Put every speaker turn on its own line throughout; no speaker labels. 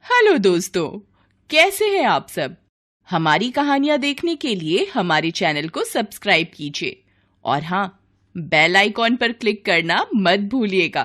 Hello दोस्तों, कैसे हैं आप सब। हमारी कहानियां देखने के लिए हमारे चैनल को सब्सक्राइब कीजिए और हाँ, बेल आइकॉन पर क्लिक करना मत भूलिएगा।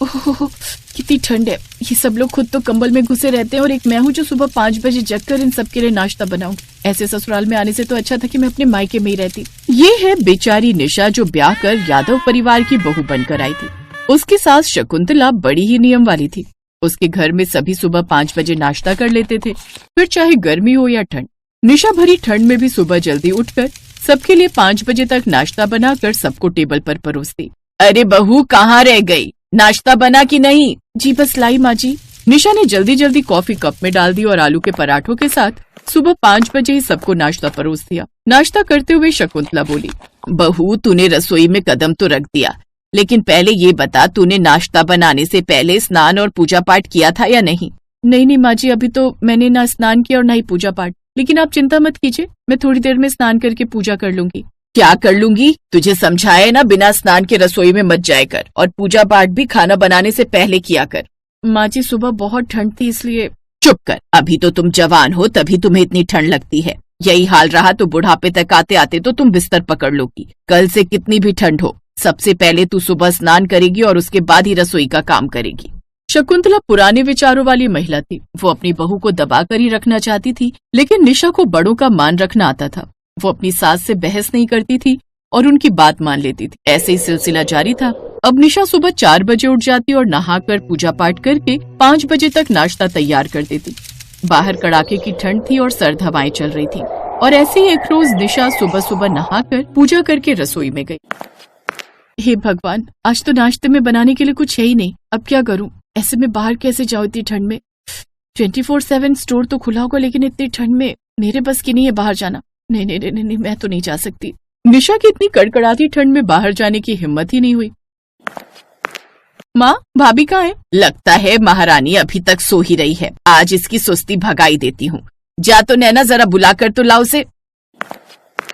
ओह, कितनी ठंड है। ये सब लोग खुद तो कंबल में घुसे रहते हैं और एक मैं हूँ जो सुबह 5 बजे जगकर इन सबके लिए नाश्ता बनाऊं। ऐसे ससुराल में आने से तो अच्छा था कि मैं अपने मायके में ही रहती। ये है बेचारी निशा जो ब्याह कर यादव परिवार की बहू बनकर आई थी। उसकी सास शकुंतला बड़ी ही नियम वाली थी। उसके घर में सभी सुबह 5 बजे नाश्ता कर लेते थे, फिर चाहे गर्मी हो या ठंड। निशा भरी ठंड में भी सुबह जल्दी उठकर सबके लिए 5 बजे तक नाश्ता बनाकर सबको टेबल पर परोसती। अरे बहू, कहाँ रह गई? नाश्ता बना कि नहीं? जी बस लाई माँ जी। निशा ने जल्दी जल्दी कॉफी कप में डाल दी और आलू के पराठों के साथ सुबह 5 बजे ही सबको नाश्ता परोस दिया। नाश्ता करते हुए शकुंतला बोली, बहू तूने रसोई में कदम तो रख दिया, लेकिन पहले ये बता, तूने नाश्ता बनाने से पहले स्नान और पूजा पाठ किया था या नहीं? नहीं माँ जी, अभी तो मैंने ना स्नान किया और ना ही पूजा पाठ, लेकिन आप चिंता मत कीजिए, मैं थोड़ी देर में स्नान करके पूजा कर लूंगी। क्या कर लूंगी? तुझे समझाए ना, बिना स्नान के रसोई में मत जाया कर और पूजा पाठ भी खाना बनाने से पहले किया कर। माँ जी सुबह बहुत ठंड थी इसलिए। चुप कर, अभी तो तुम जवान हो तभी तुम्हें इतनी ठंड लगती है। यही हाल रहा तो बुढ़ापे तक आते आते तो तुम बिस्तर पकड़ लोगी। कल से कितनी भी ठंड हो, सबसे पहले तू सुबह स्नान करेगी और उसके बाद ही रसोई का काम करेगी। शकुंतला पुराने विचारों वाली महिला थी। वो अपनी बहू को दबाकर ही रखना चाहती थी, लेकिन निशा को बड़ों का मान रखना आता था। वो अपनी सास से बहस नहीं करती थी और उनकी बात मान लेती थी। ऐसे ही सिलसिला जारी था। अब निशा सुबह 4 बजे उठ जाती और नहाकर पूजा पाठ करके 5 बजे तक नाश्ता तैयार कर देती। बाहर कड़ाके की ठंड थी और सर्द हवाएं चल रही थी और ऐसे ही एक रोज निशा सुबह सुबह नहाकर पूजा करके रसोई में गई। हे भगवान, आज तो नाश्ते में बनाने के लिए कुछ है ही नहीं, अब क्या करूं? ऐसे में बाहर कैसे जाऊं इतनी ठंड में? 24/7 स्टोर तो खुला होगा, लेकिन इतनी ठंड में मेरे बस की नहीं है बाहर जाना। नहीं, मैं तो नहीं जा सकती। निशा की इतनी कड़कड़ाती ठंड में बाहर जाने की हिम्मत ही नहीं हुई। माँ, भाभी कहाँ है? लगता है महारानी अभी तक सो ही रही है। आज इसकी सुस्ती भगाई देती हूँ। जा तो नैना, जरा बुलाकर तो लाओ उसे।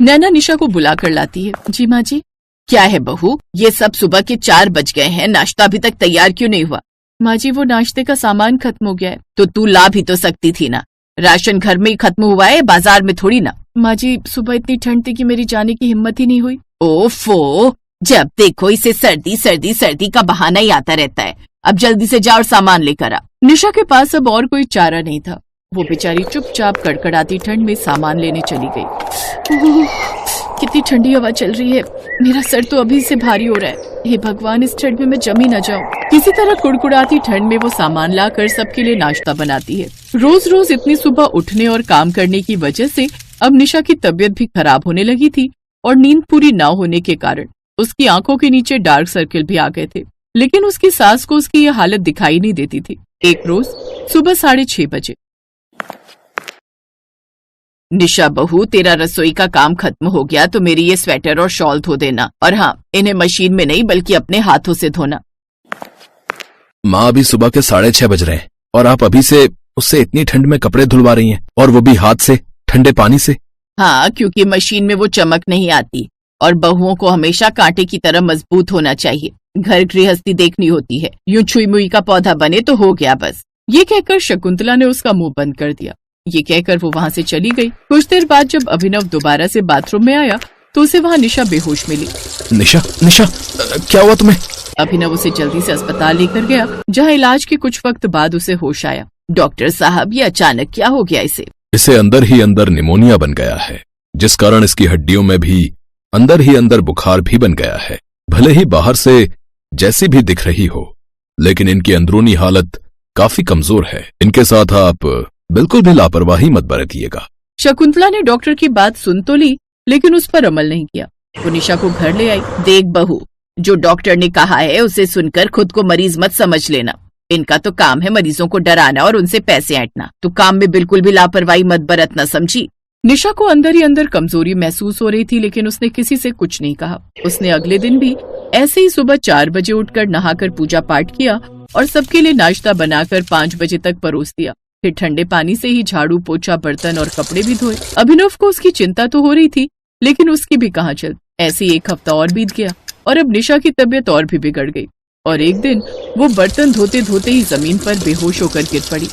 नैना निशा को बुलाकर लाती है। जी माँ जी। क्या है बहू, ये सब सुबह के 4 बज गए हैं, नाश्ता अभी तक तैयार क्यों नहीं हुआ? माँ जी, वो नाश्ते का सामान खत्म हो गया है। तो तू ला भी तो सकती थी ना, राशन घर में ही खत्म हुआ है, बाजार में थोड़ी ना। माँ जी, सुबह इतनी ठंड थी कि मेरी जाने की हिम्मत ही नहीं हुई। ओफो, जब देखो इसे सर्दी का बहाना ही आता रहता है। अब जल्दी से जा और सामान लेकर आ। निशा के पास अब और कोई चारा नहीं था। वो बेचारी चुपचाप कड़कड़ाती ठंड में सामान लेने चली गई। कितनी ठंडी हवा चल रही है, मेरा सर तो अभी से भारी हो रहा है। हे भगवान, इस ठंड में मैं जम ही न जाऊं। किसी तरह कुड़कुड़ाती ठंड में वो सामान लाकर सबके लिए नाश्ता बनाती है। रोज रोज इतनी सुबह उठने और काम करने की वजह से अब निशा की तबीयत भी खराब होने लगी थी और नींद पूरी न होने के कारण उसकी आंखों के नीचे डार्क सर्किल भी आ गए थे। लेकिन उसकी सास को उसकी ये हालत दिखाई नहीं देती थी। एक रोज सुबह 6:30 बजे, निशा बहू, तेरा रसोई का काम खत्म हो गया तो मेरी ये स्वेटर और शॉल धो देना, और हाँ, इन्हें मशीन में नहीं बल्कि अपने हाथों से धोना।
माँ, अभी सुबह के 6:30 बज रहे हैं और आप अभी से उससे इतनी ठंड में कपड़े धुलवा रही हैं, और वो भी हाथ से, ठंडे पानी से।
हाँ, क्योंकि मशीन में वो चमक नहीं आती और बहुओं को हमेशा कांटे की तरह मजबूत होना चाहिए। घर गृहस्थी देखनी होती है, यूं छुई मुई का पौधा बने तो हो गया बस। ये कहकर शकुंतला ने उसका मुंह बंद कर दिया। ये कहकर वो वहाँ से चली गई। कुछ देर बाद जब अभिनव दोबारा से बाथरूम में आया तो उसे वहाँ निशा बेहोश मिली।
निशा, क्या हुआ तुम्हें?
अभिनव उसे जल्दी से अस्पताल लेकर गया, जहाँ इलाज के कुछ वक्त बाद उसे होश आया। डॉक्टर साहब, ये अचानक क्या हो गया इसे?
इसे अंदर ही अंदर निमोनिया बन गया है, जिस कारण इसकी हड्डियों में भी अंदर ही अंदर बुखार भी बन गया है। भले ही बाहर से जैसी भी दिख रही हो, लेकिन इनकी अंदरूनी हालत काफी कमजोर है। इनके साथ आप बिल्कुल भी लापरवाही मत बरतिएगा।
शकुंतला ने डॉक्टर की बात सुन तो ली, लेकिन उस पर अमल नहीं किया। वो निशा को घर ले आई। देख बहू, जो डॉक्टर ने कहा है उसे सुनकर खुद को मरीज मत समझ लेना। इनका तो काम है मरीजों को डराना और उनसे पैसे ऐंठना, तो काम में बिल्कुल भी लापरवाही मत बरतना, समझी? निशा को अंदर ही अंदर कमजोरी महसूस हो रही थी, लेकिन उसने किसी से कुछ नहीं कहा। उसने अगले दिन भी ऐसे ही सुबह 4 बजे उठकर नहाकर पूजा पाठ किया और सबके लिए नाश्ता बनाकर 5 बजे तक परोस दिया। फिर ठंडे पानी से ही झाड़ू, पोछा, बर्तन और कपड़े भी धोए। अभिनव को उसकी चिंता तो हो रही थी, लेकिन उसकी भी कहाँ चल। ऐसे ही एक हफ्ता और बीत गया और अब निशा की तबीयत और भी बिगड़ गई।
और एक दिन वो बर्तन धोते धोते ही जमीन पर बेहोश होकर गिर पड़ी।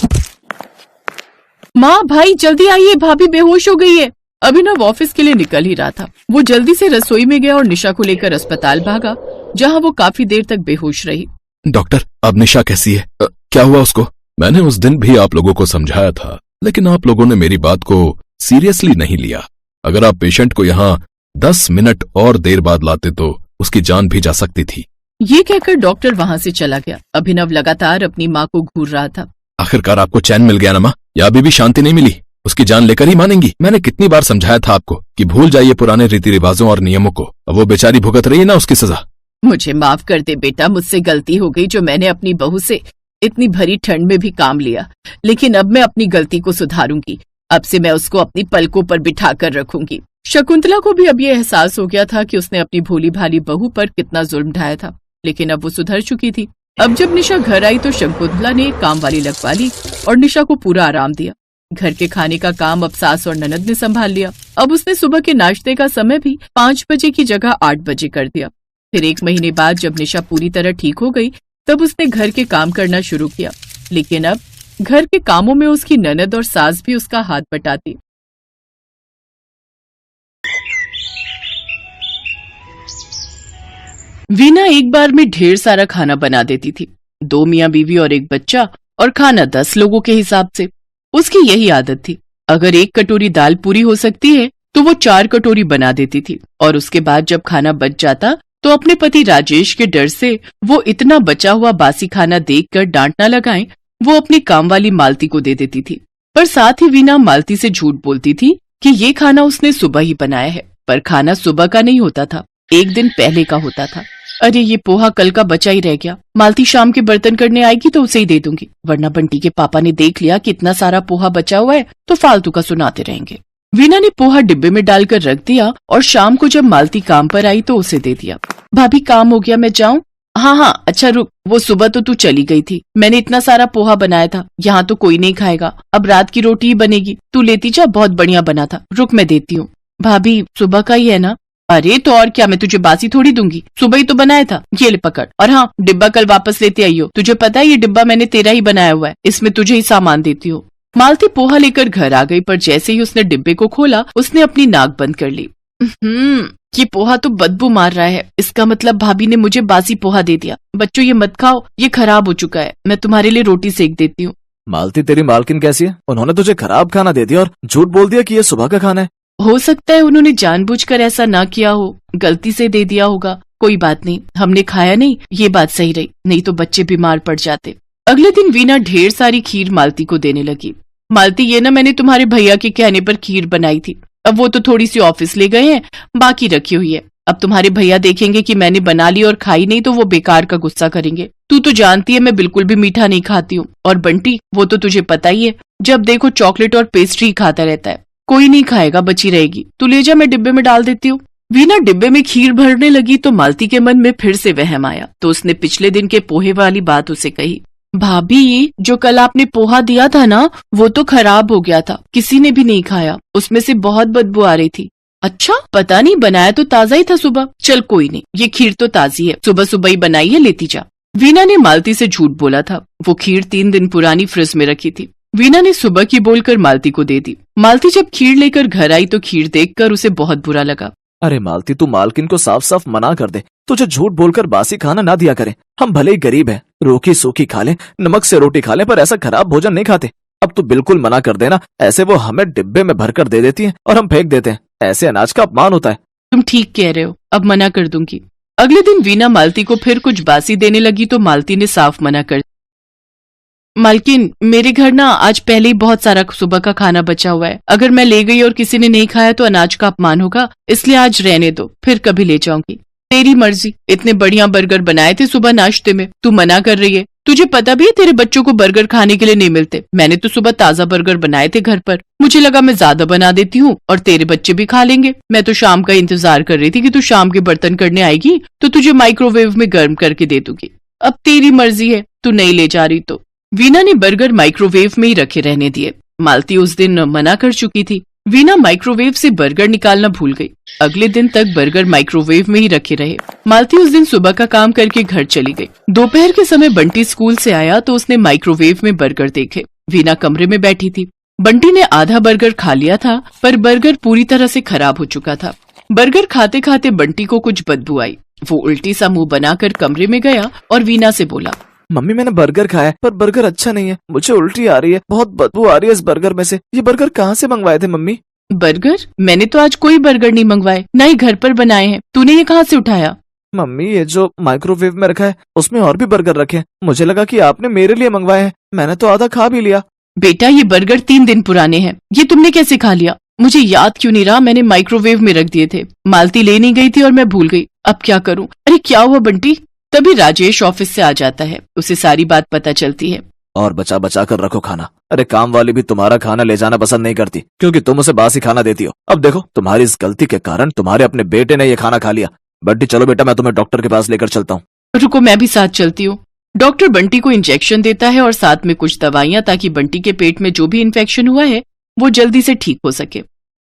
माँ भाई जल्दी आइए, भाभी बेहोश हो गई है। अभिनव ऑफिस के लिए निकल ही रहा था। वो जल्दी से रसोई में गया और निशा को लेकर अस्पताल भागा, जहाँ वो काफी देर तक बेहोश रही।
डॉक्टर, अब निशा कैसी है? क्या हुआ उसको? मैंने उस दिन भी आप लोगों को समझाया था, लेकिन आप लोगों ने मेरी बात को सीरियसली नहीं लिया। अगर आप पेशेंट को यहाँ 10 मिनट और देर बाद लाते तो उसकी जान भी जा सकती थी।
ये कहकर डॉक्टर वहाँ से चला गया। अभिनव लगातार अपनी माँ को घूर रहा था।
आखिरकार आपको चैन मिल गया ना माँ, या अभी भी शांति नहीं मिली? उसकी जान लेकर ही मानेंगी। मैंने कितनी बार समझाया था आपको कि भूल जाइए पुराने रीति रिवाजों और नियमों को। अब वो बेचारी भुगत रही है ना उसकी सजा।
मुझे माफ कर दे बेटा, मुझसे गलती हो गई जो मैंने अपनी बहू से इतनी भरी ठंड में भी काम लिया, लेकिन अब मैं अपनी गलती को सुधारूंगी। अब से मैं उसको अपनी पलकों पर बिठा कर रखूंगी। शकुंतला को भी अब ये एहसास हो गया था कि उसने अपनी भोली भाली बहू पर कितना जुल्म ढाया था, लेकिन अब वो सुधर चुकी थी। अब जब निशा घर आई तो शकुंतला ने एक काम वाली लगवा ली और निशा को पूरा आराम दिया। घर के खाने का काम अब सास और ननद ने संभाल लिया। अब उसने सुबह के नाश्ते का समय भी 5 बजे की जगह 8 बजे कर दिया। फिर 1 महीने बाद जब निशा पूरी तरह ठीक हो गई, तब उसने घर के काम करना शुरू किया, लेकिन अब घर के कामों में उसकी ननद और सास भी उसका हाथ बटाती। वीना एक बार में ढेर सारा खाना बना देती थी। 2 मियाँ बीवी और 1 बच्चा, और खाना 10 लोगों के हिसाब से। उसकी यही आदत थी। अगर 1 कटोरी दाल पूरी हो सकती है तो वो 4 कटोरी बना देती थी, और उसके बाद जब खाना बच जाता तो अपने पति राजेश के डर से वो इतना बचा हुआ बासी खाना देखकर डांट न लगाएं, वो अपनी काम वाली मालती को दे देती थी। पर साथ ही वीना मालती से झूठ बोलती थी कि ये खाना उसने सुबह ही बनाया है, पर खाना सुबह का नहीं होता था, 1 दिन पहले का होता था। अरे ये पोहा कल का बचा ही रह गया, मालती शाम के बर्तन करने आएगी तो उसे ही दे दूंगी, वरना बंटी के पापा ने देख लिया कि इतना सारा पोहा बचा हुआ है तो फालतू का सुनाते रहेंगे। वीना ने पोहा डिब्बे में डालकर रख दिया और शाम को जब मालती काम पर आई तो उसे दे दिया। भाभी काम हो गया, मैं जाऊं? हाँ, अच्छा रुक, वो सुबह तो तू चली गई थी, मैंने इतना सारा पोहा बनाया था, यहाँ तो कोई नहीं खाएगा, अब रात की रोटी ही बनेगी, तू लेती जा, बहुत बढ़िया बना था, रुक मैं देती हूँ। भाभी सुबह का ही है ना? अरे तो और क्या, मैं तुझे बासी थोड़ी दूंगी, सुबह ही तो बनाया था, ये ले पकड़। और हाँ, डिब्बा कल वापस लेते आइयो, तुझे पता है ये डिब्बा मैंने तेरा ही बनाया हुआ है, इसमें तुझे ही सामान देती हूँ। मालती पोहा लेकर घर आ गई, पर जैसे ही उसने डिब्बे को खोला उसने अपनी नाक बंद कर ली। ये पोहा तो बदबू मार रहा है, इसका मतलब भाभी ने मुझे बासी पोहा दे दिया। बच्चों ये मत खाओ, ये खराब हो चुका है, मैं तुम्हारे लिए रोटी सेक देती हूँ।
मालती तेरी मालकिन कैसी है? उन्होंने तुझे खराब खाना दे दिया और झूठ बोल दिया कि ये सुबह का खाना है।
हो सकता है उन्होंने जानबूझकर ऐसा ना किया हो, गलती से दे दिया होगा, कोई बात नहीं, हमने खाया नहीं, ये बात सही रही, नहीं तो बच्चे बीमार पड़ जाते। अगले दिन वीना ढेर सारी खीर मालती को देने लगी। मालती ये ना मैंने तुम्हारे भैया के कहने पर खीर बनाई थी, अब वो तो थोड़ी सी ऑफिस ले गए हैं, बाकी रखी हुई है, अब तुम्हारे भैया देखेंगे कि मैंने बना ली और खाई नहीं तो वो बेकार का गुस्सा करेंगे। तू तो जानती है मैं बिल्कुल भी मीठा नहीं खाती हूँ, और बंटी वो तो तुझे पता ही है, जब देखो चॉकलेट और पेस्ट्री खाता रहता है, कोई नहीं खाएगा, बची रहेगी, तू ले जा, मैं डिब्बे में डाल देती हूँ। वीना डिब्बे में खीर भरने लगी तो मालती के मन में फिर से वहम आया, तो उसने पिछले दिन के पोहे वाली बात उसे कही। भाभी जो कल आपने पोहा दिया था ना, वो तो खराब हो गया था, किसी ने भी नहीं खाया, उसमें से बहुत बदबू आ रही थी। अच्छा, पता नहीं, बनाया तो ताजा ही था सुबह। चल कोई नहीं, ये खीर तो ताजी है, सुबह सुबह ही बनाई है, लेती जा। वीना ने मालती से झूठ बोला था, वो खीर 3 दिन पुरानी फ्रिज में रखी थी। वीना ने सुबह की बोलकर मालती को दे दी। मालती जब खीर लेकर घर आई तो खीर देखकर उसे बहुत बुरा लगा।
अरे मालती, तू मालकिन को साफ साफ मना कर दे, तुझे झूठ बोलकर बासी खाना ना दिया करे। हम भले ही गरीब हैं, रूखी सूखी खा ले, नमक से रोटी खा ले, पर ऐसा खराब भोजन नहीं खाते। अब तू बिल्कुल मना कर देना, ऐसे वो हमें डिब्बे में भरकर दे देती है और हम फेंक देते हैं, ऐसे अनाज का अपमान होता है।
तुम ठीक कह रहे हो, अब मना कर दूंगी। अगले दिन वीना मालती को फिर कुछ बासी देने लगी तो मालती ने साफ मना कर, मालकिन मेरे घर ना आज पहले ही बहुत सारा सुबह का खाना बचा हुआ है, अगर मैं ले गई और किसी ने नहीं खाया तो अनाज का अपमान होगा, इसलिए आज रहने दो, फिर कभी ले जाऊंगी। तेरी मर्जी, इतने बढ़िया बर्गर बनाए थे सुबह नाश्ते में, तू मना कर रही है। तुझे पता भी है तेरे बच्चों को बर्गर खाने के लिए नहीं मिलते, मैंने तो सुबह ताजा बर्गर बनाए थे घर पर, मुझे लगा मैं ज्यादा बना देती हूँ और तेरे बच्चे भी खा लेंगे। मैं तो शाम का इंतजार कर रही थी कि तू शाम के बर्तन करने आएगी तो तुझे माइक्रोवेव में गर्म करके दे दूंगी। अब तेरी मर्जी है, तू नहीं ले जा रही तो। वीना ने बर्गर माइक्रोवेव में ही रखे रहने दिए। मालती उस दिन मना कर चुकी थी,
वीना माइक्रोवेव से बर्गर निकालना भूल गई। अगले दिन तक बर्गर माइक्रोवेव में ही रखे रहे। मालती उस दिन सुबह का काम करके घर चली गई। दोपहर के समय बंटी स्कूल से आया तो उसने माइक्रोवेव में बर्गर देखे। वीना कमरे में बैठी थी। बंटी ने आधा बर्गर खा लिया था, पर बर्गर पूरी तरह से खराब हो चुका था। बर्गर खाते खाते बंटी को कुछ बदबू आई। वो उल्टी सा मुंह बनाकर कमरे में गया और वीना से बोला,
मम्मी मैंने बर्गर खाया है, पर बर्गर अच्छा नहीं है, मुझे उल्टी आ रही है, बहुत बदबू आ रही है इस बर्गर में से। ये बर्गर कहाँ से मंगवाए थे मम्मी?
बर्गर? मैंने तो आज कोई बर्गर नहीं मंगवाए, न ही घर पर बनाए हैं। तूने ये कहाँ से उठाया?
मम्मी ये जो माइक्रोवेव में रखा है उसमें और भी बर्गर रखे हैं, मुझे लगा कि आपने मेरे लिए मंगवाए हैं, मैंने तो आधा खा भी लिया।
बेटा ये बर्गर 3 दिन पुराने हैं, ये तुमने कैसे खा लिया? मुझे याद क्यों नहीं रहा, मैंने माइक्रोवेव में रख दिए थे। मालती ले नहीं गई थी और मैं भूल गई, अब क्या करूं? अरे क्या हुआ बंटी? तभी राजेश ऑफिस से आ जाता है। उसे सारी बात पता चलती है।
और बचा बचा कर रखो खाना। अरे काम वाली भी तुम्हारा खाना ले जाना पसंद नहीं करती, क्योंकि तुम उसे बासी खाना देती हो। अब देखो तुम्हारी इस गलती के कारण तुम्हारे अपने बेटे ने ये खाना खा लिया। बंटी चलो बेटा, मैं तुम्हें डॉक्टर के पास लेकर चलता हूँ।
रुको, मैं भी साथ चलती हूँ। डॉक्टर बंटी को इंजेक्शन देता है और साथ में कुछ दवाइयां, ताकि बंटी के पेट में जो भी इन्फेक्शन हुआ है वो जल्दी से ठीक हो सके।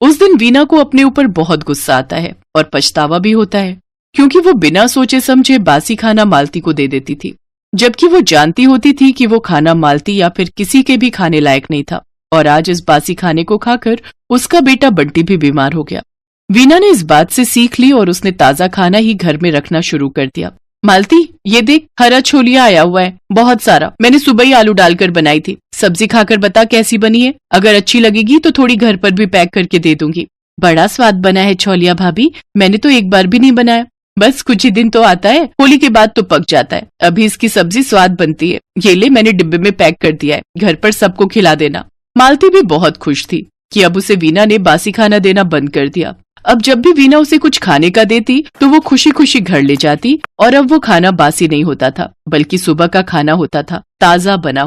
उस दिन वीना को अपने ऊपर बहुत गुस्सा आता है और पछतावा भी होता है, क्योंकि वो बिना सोचे समझे बासी खाना मालती को दे देती थी, जबकि वो जानती होती थी कि वो खाना मालती या फिर किसी के भी खाने लायक नहीं था। और आज इस बासी खाने को खाकर उसका बेटा बंटी भी बीमार हो गया। वीना ने इस बात से सीख ली और उसने ताजा खाना ही घर में रखना शुरू कर दिया। मालती ये देख, हरा छोलिया आया हुआ है, बहुत सारा। मैंने सुबह ही आलू डालकर बनाई थी। सब्जी खाकर बता कैसी बनी है। अगर अच्छी लगेगी तो थोड़ी घर पर भी पैक करके दे दूंगी। बड़ा स्वाद बना है छोलिया भाभी, मैंने तो एक बार भी नहीं बनाया। बस कुछ ही दिन तो आता है, होली के बाद तो पक जाता है। अभी इसकी सब्जी स्वाद बनती है। ये ले, मैंने डिब्बे में पैक कर दिया है, घर पर सबको खिला देना। मालती भी बहुत खुश थी कि अब उसे वीना ने बासी खाना देना बंद कर दिया। अब जब भी वीना उसे कुछ खाने का देती तो वो खुशी खुशी घर ले जाती, और अब वो खाना बासी नहीं होता था, बल्कि सुबह का खाना होता था, ताजा बना।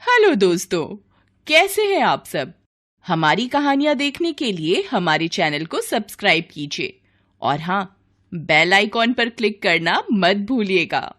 हेलो दोस्तों, कैसे हैं आप सब? हमारी कहानियां देखने के लिए हमारे चैनल को सब्सक्राइब कीजिए और हाँ, बेल आइकॉन पर क्लिक करना मत भूलिएगा।